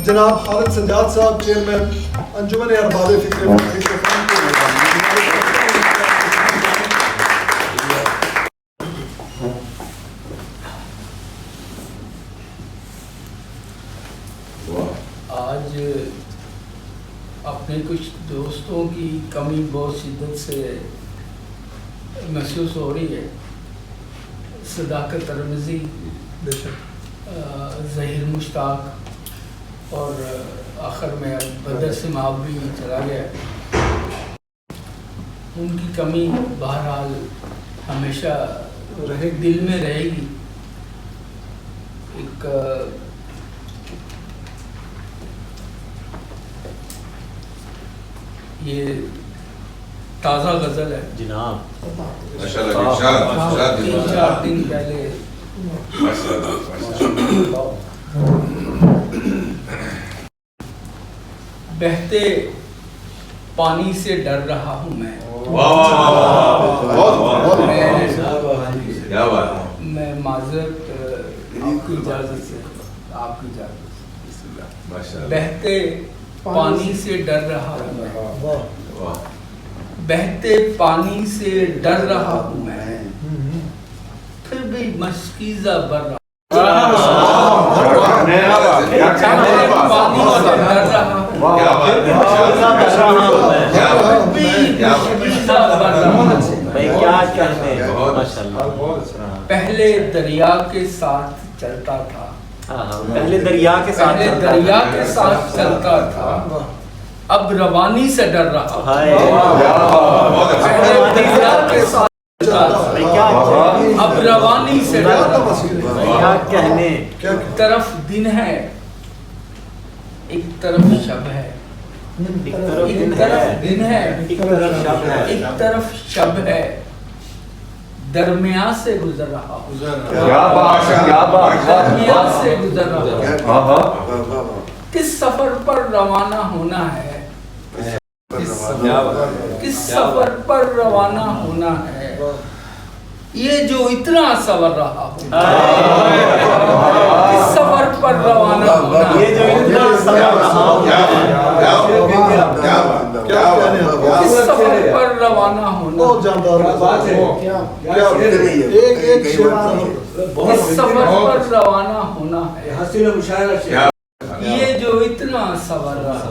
जनाब खालिद सज्जाद साहब चेयरमैन अंजुमन अरबाब फिक्र। आज अपने कुछ दोस्तों की कमी बहुत शिद्दत से महसूस हो रही है। सदाकत तरमिज़ी, ज़हीर मुश्ताक और आखिर में बदर सिमाब भी चला गया। उनकी कमी बहरहाल हमेशा दिल में रहेगी। एक ये ताज़ा गज़ल है जनाब, माशाल्लाह, 3-4 दिन पहले बहते पानी से डर रहा हूँ मैं। मैं माजरत आपकी इजाज़त से बहते पानी से डर रहा हूँ मैं, बहते पानी से डर रहा हूँ मैं, फिर भी मशकीज़ा बर रहा पहले दरिया के साथ चलता था, पहले दरिया के साथ चलता था, अब रवानी से डर रहा। पहले दरिया के साथ अब रवानी से डर रहा। कहने एक तरफ दिन है, एक तरफ शब है, एक तरफ दिन है, एक तरफ शब है, दरमियान से गुजर रहा हूँ। दरमियान से गुजर रहा हूँ। किस सफर पर रवाना होना है, किस सफर पर रवाना होना है, ये जो इतना सवर रहा हूँ। किस सफर पर रवाना होना है, ये जो इतना सवर रहा हूँ। किस सफर पर रवाना होना, बहुत जानदार बात है। एक किस सफर पर रवाना होना है, ये जो इतना सवर रहा,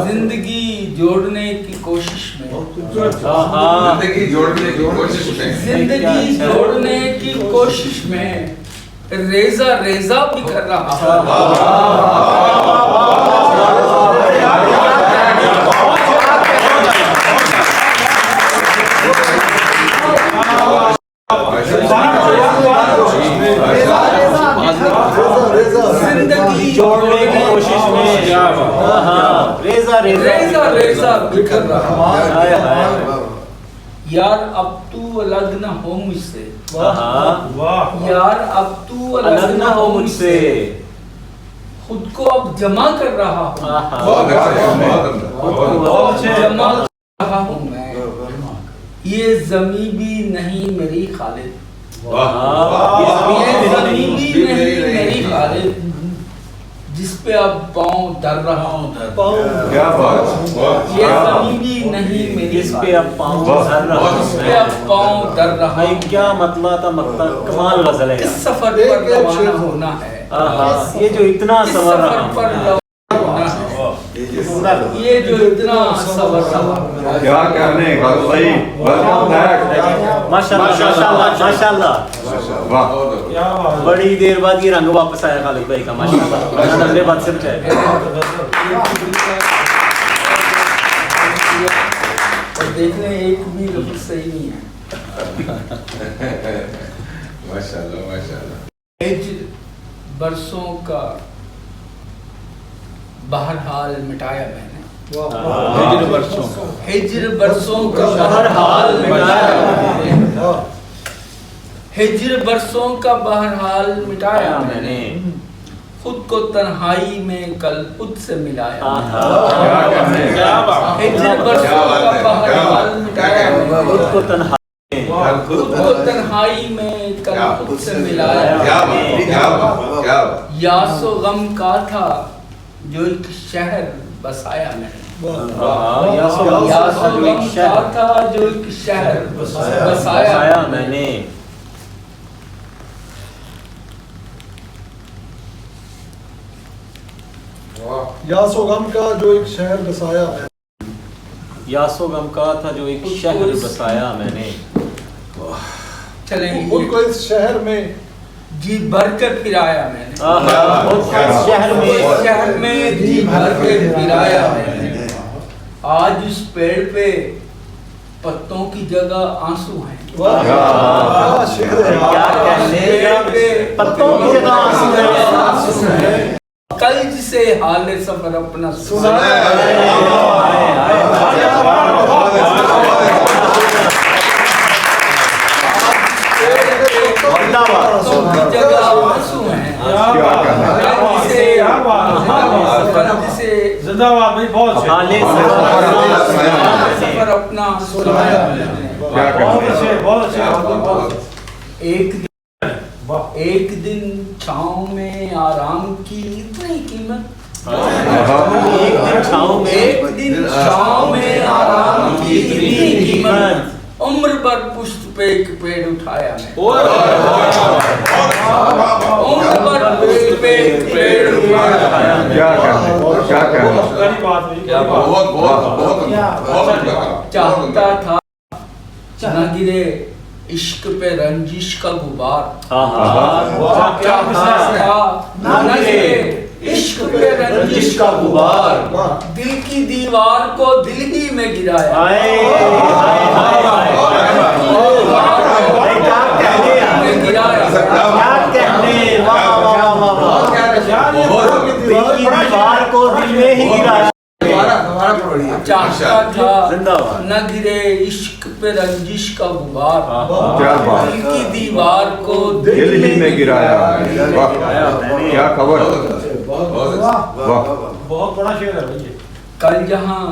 जिंदगी जोड़ने की कोशिश में, जिंदगी जोड़ने की कोशिश में रेजा रेजा भी कर रहा। जिंदगी जोड़ने की कोशिश में रेजा रेजा रेजा बिखर रहा। यार अब तू अलग न हो मुझसे, यार अब तू अलग न हो मुझसे, खुद को अब जमा कर रहा हूँ, जमा कर रहा हूँ मैं। ये ज़मीं भी नहीं मेरी खालिद, ये ज़मीं भी नहीं मेरी खालिद, जिस पे अब पाँव धर रहा हूँ। ये ज़मीं भी नहीं मेरी, जिस पे अब पाँव धर रहा हूँ, जिस पे अब पाँव धर रहा हूँ। क्या मतलब था, मतलब कमाल गजल है। किस सफर पर रवाना होना है, ये जो इतना सवर रहा हूँ, ये जो इतना सवर रहा, क्या कहने का सही। माशाल्लाह माशाल्लाह, वाह, बड़ी देर बाद ये रंग वापस आया खालिद भाई का, माशाल्लाह। अगले बात से बचाए। और देखने एक भी लफ्ज़ सही नहीं है। माशाल्लाह माशाल्लाह। हिज्र बरसों का बहरहाल मिटाया मैंने, हिज्र बरसों का बहरहाल मिटाया मैंने, हिज्र बरसों का बहरहाल मिटाया मैंने, खुद को तन्हाई में कल खुद से मिलाया। हिज्र बरसों का बहरहाल मिटाया मैंने, खुद को तन्हाई खुद को तन्हाई में कल खुद से मिलाया। क्या बात, क्या बात, क्या बात। यासो गम का था जो एक शहर बसाया मैंने। यासो गम का था जो एक शहर बसाया मैंने। यासो गम का जो एक शहर बसाया है। यासो गम का था जो एक शहर बसाया मैंने। चलेंगे उनको इस शहर में जी भर कर फिराया मैंने। शहर में जी भर के फिराया मैंने। आज उस पेड़ पे पत्तों की जगह आंसू हैं। वाह क्या शेर है। क्या कहने, पेड़ पे पत्तों की जगह आंसू हैं। कल जिसे हाले सफर अपना सुना जगह आंसू हैं। जिंदाबाद भाई, बहुत सफर अपना सुनाया मैंने। बहुत अच्छे। एक दिन छाँव में आराम की इतनी कीमत। एक दिन छाँव में आराम की इतनी कीमत। उम्र भर पुष्ट पे एक पेड़ उठाया मैं। उम्र भर पुष्ट पे एक पेड़ उठाया मैं। क्या कहने, बहुत बहुत बहुत चाहता था न गिरे इश्क पे रंजिश का गुबार। चाहता था न गिरे इश्क पे रंजिश का गुबार। दिल की दीवार को दिल ही में गिराया। दीवार को दिल में ही गिराया। चाहता था न गिरे इश्क पे रंजिश का गुबार। क्या बात। दिल की दीवार को दिल ही में गिराया। वाह क्या खबर। वाह बहुत बड़ा शेर है भैया। कल जहाँ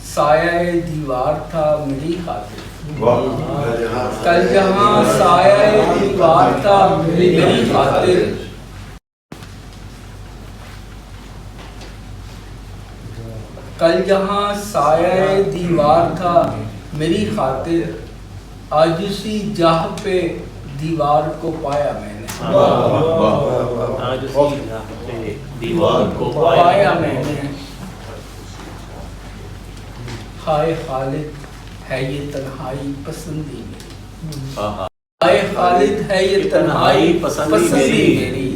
साया दीवार था मेरी खातिर। कल जहाँ साया दीवार था मेरी खातिर। कल जहाँ साया दीवार था मेरी खातिर। आज उसी जाह पे दीवार को पाया मैंने। आज उसी राह पे दीवार को पाया मैंने। हाय खालिद है ये तन्हाई पसंदी मेरी। हाय खालिद है ये तन्हाई पसंदी मेरी।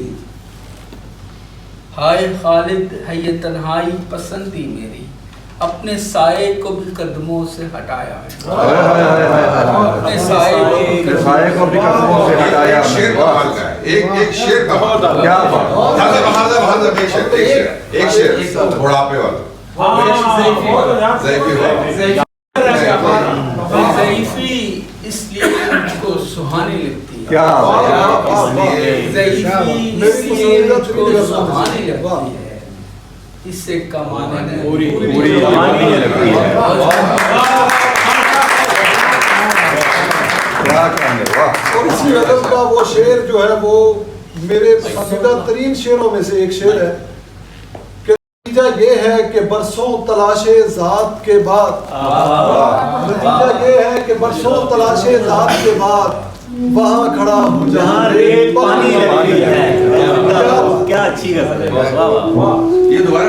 हाय खालिद है ये तन्हाई पसंदी मेरी। अपने साये को भी कदमों से हटाया है। अपने साये को भी कदमों से हटाया। एक शेर कमाल का है। एक शेर कमाल का। क्या बात। एक शेर बुढ़ापे वाला। ज़ईफ़ी इसलिए मुझको सुहानी लगती है। क्या ज़ईफ़ी इसलिए मुझको सुहानी लगती है। इससे कमाने में पूरी जवानी लगती है। क्या कहने। वाह। और इसी रकम का वो शेर जो है वो मेरे पसंदीदा तरीन शेरों में से एक शेर है कि नतीजा ये है कि बरसों तलाशे ज़ात के बाद। नतीजा ये है कि बरसों तलाशे ज़ात के बाद वहाँ खड़ा हूँ जहाँ रेत पानी लगती है। क्या अच्छी गज़ल है। वाह वाह। ये दोबारा